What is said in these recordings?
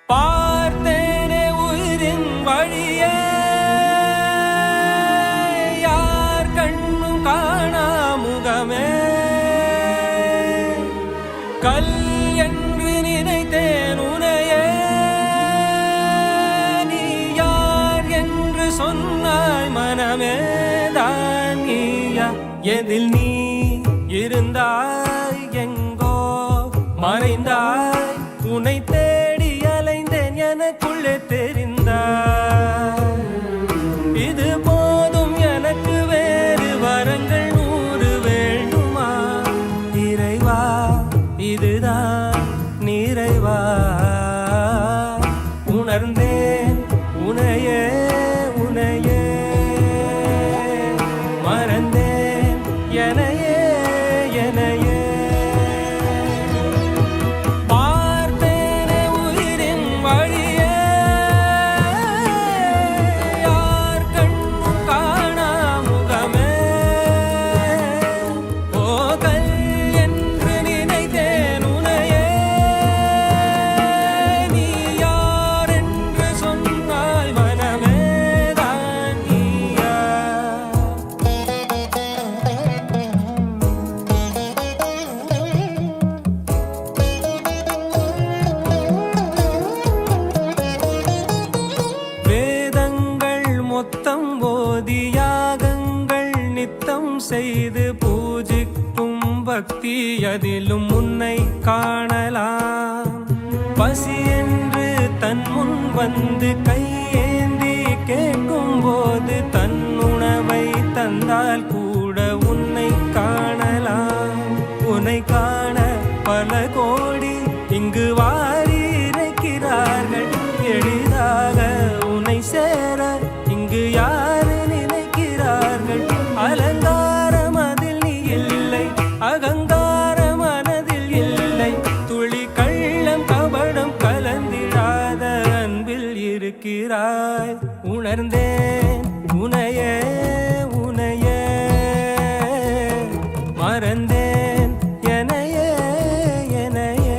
பார்த்தேனே உயிரின் வழியே யார் கண்ணும் காணா முகமே கல் என்று நினைத்தேன் உனையே நீ யார் என்று சொன்னாய் மனமே தான் நீயா எதில் நீ இருந்தாய் எங்கோ மறைந்தாய் உன்னை தேடி அலைந்தேன் எனக்குள்ளே தெரிந்தாய் இது போதும் எனக்கு வேறு வரங்கள் 100 வேண்டுமா இறைவா இதுதான் நிறைவா உணர்ந்தேன் உனையே உனையே மறந்தேன் எனையே எனையே பார்த்தேனே உயிரின் வழியே யார் கண்ணும் காணா முகமே போகல் என்று நினைத்தேன் உனையே நீ யார் என்று சொன்னால் மனமே தான் நீயா வேதங்கள் மொத்தம் ஓதி யாகங்கள் நித்தம் செய்து பூஜிக்கும் பக்தி அதிலும் உன்னை காணலாம் பசி என்று தன் முன் வந்து கையேந்தி கேட்கும் போது தன் உணவை தந்தால் கூட உன்னை காணலாம் உன்னை காண பல கோடி இங்கு வாரி இறைக்கிறார்கள் எளிதாக உன்னை சேர இங்கு யாரு நினைக்கிறார்கள் அலங்காரம் அதில் நீ இல்லை அகங்காரம் மனதில் இல்லை துளி கள்ளம் கபடம் கலந்திடாத அன்பில் இருக்கிறாய் உணர்ந்தேன் உனையே உனையே மறந்தேன் எனையே எனையே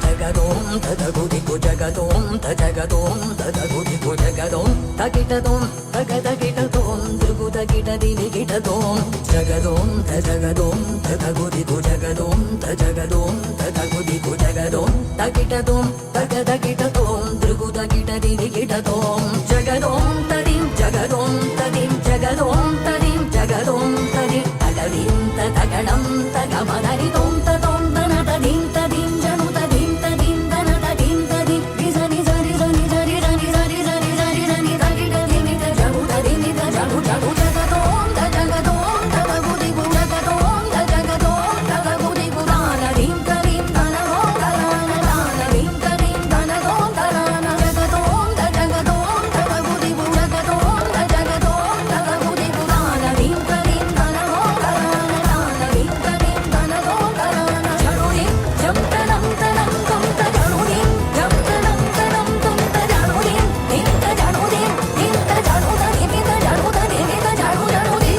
जगदों तदगुदिको जगदों तजगदों तदगुदिको जगदों తగిటదోం తగదగిటదోం దృగుదగిటదిలిగిటదోం జగదోం తజగదోం తగగుదిగు జగదోం తజగదోం తగగుదిగు జగదోం తగిటదోం తగదగిటదోం దృగుదగిటదిలిగిటదోం జగదోం తదిం జగదోం తదిం జగదోం తదిం జగదోం తదిం తగదిం తగడం తగమదరిదోం తదోం తన తదిం తదిం జను తదిం తదిం తన తదిం తదిం నిజని జరి జని జరి జని జరి జరి జరి జని తగిటదిమి తజగు తదిమి తజగు జగు జగదోం తజగదోం తగగుదిగు జగదోం తజగదోం తగగుదిగు దానదిం తదిం తనగోం తలాన దానదిం తదిం తనగోం తలాన జగదోం తజగదోం తగగుదిగు జగదోం తజగదోం తగగుదిగు దానదిం తదిం తనగోం తలాన దానదిం తదిం తనగోం తలాన జరుడిం జంతనం తనం తుంత జరుడిం జంతనం తనం తుంత జరుడిం ఇంత జరుడిం ఇంత జరుదని మిత జరుదని మిత జరు జరుడి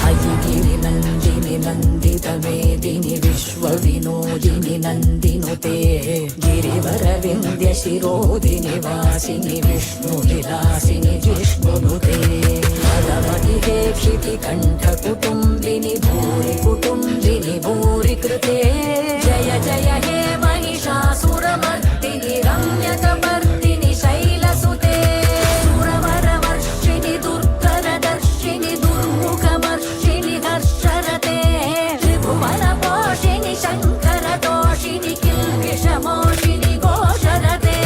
అయ్యిగిరి నందిని నందిత మేదిని విశ్వవినోదిని నందినుతే గిరివర వింధ్య శిరోదిని వాసిని విష్ణు విలాసిని జిష్ణునుతే భగవతి హే క్షితి కంఠ కుటుంబిని భూరి కుటుంబిని భూరి కృతే జయ జయ హే మహిషాసురమర్దిని రమ్యకమర్దిని శైలసుతే సురవరవర్షిణి దుర్గరదర్శిని దుర్ముఖమర్షిణి హర్షరతే త్రిభువనపోషిణి శంకరదోషిని కిల్బిషమోషిని ఘోషరతే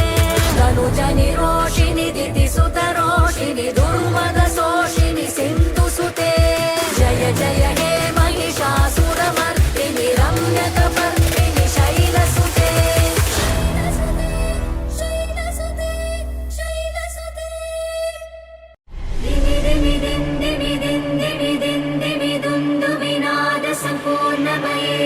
ధనుజని రోషిని దితిసుతరోషిని దుర్మదశోషిని సింధుసుతే జయ జయ హే మహిషాసురమర్దిని రమ్యకమర్దిని శైలసుతే శైలసుతే శైలసుతే వినాద సంపూర్ణమయే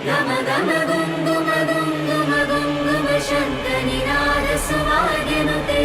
గమ గమ గుంగుమ గుంగుమ గుంగుమ శబ్ద నినాద సువాద్యనుతే